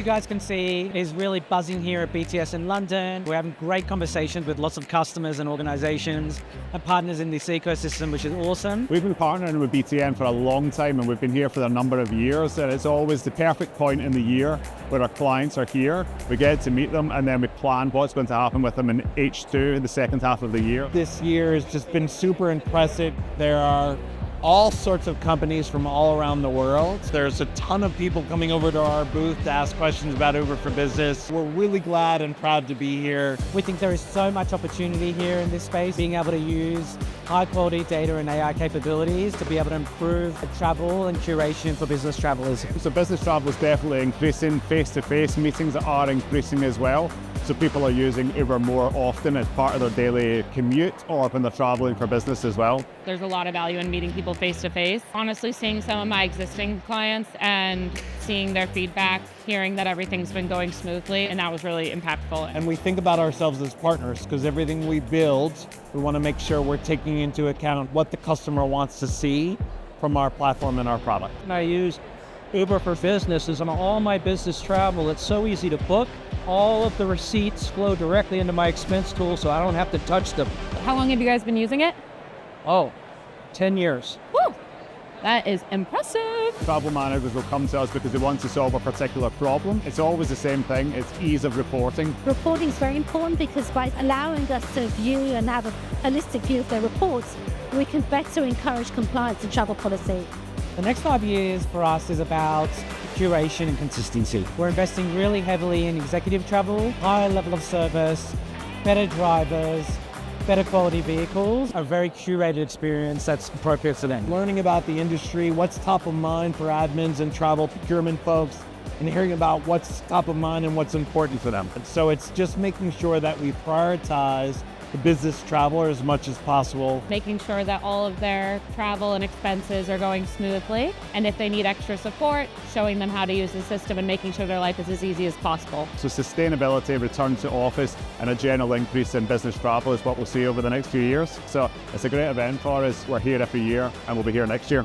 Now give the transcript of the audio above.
you guys can see, is really buzzing here at BTS in London. We're having great conversations with lots of customers and organizations and partners in this ecosystem, which is awesome. We've been partnering with BTN for a long time, and we've been here for a number of years, and it's always the perfect point in the year where our clients are here. We get to meet them, and then we plan what's going to happen with them in H2, in the second half of the year. This year has just been super impressive. There are all sorts of companies from all around the world. There's a ton of people coming over to our booth to ask questions about Uber for Business. We're really glad and proud to be here. We think there is so much opportunity here in this space, being able to use high quality data and AI capabilities to be able to improve travel and curation for business travelers. So business travel is definitely increasing. Face-to-face meetings are increasing as well. So people are using Uber more often as part of their daily commute or when they're traveling for business as well. There's a lot of value in meeting people face-to-face. Honestly, seeing some of my existing clients and seeing their feedback, hearing that everything's been going smoothly, and that was really impactful. And we think about ourselves as partners because everything we build, we want to make sure we're taking into account what the customer wants to see from our platform and our product. I use Uber for Business on all my business travel. It's so easy to book. All of the receipts flow directly into my expense tool, so I don't have to touch them. How long have you guys been using it? 10 years. Woo! That is impressive. Travel managers will come to us because they want to solve a particular problem. It's always the same thing. It's ease of reporting. Reporting is very important because by allowing us to view and have a holistic view of their reports, we can better encourage compliance and travel policy. The next 5 years for us is about curation and consistency. We're investing really heavily in executive travel, higher level of service, better drivers, better quality vehicles, a very curated experience that's appropriate to them. Learning about the industry, what's top of mind for admins and travel procurement folks, and hearing about what's top of mind and what's important for them. And so it's just making sure that we prioritize the business traveler as much as possible. Making sure that all of their travel and expenses are going smoothly. And if they need extra support, showing them how to use the system and making sure their life is as easy as possible. So sustainability, return to office, and a general increase in business travel is what we'll see over the next few years. So it's a great event for us. We're here every year, and we'll be here next year.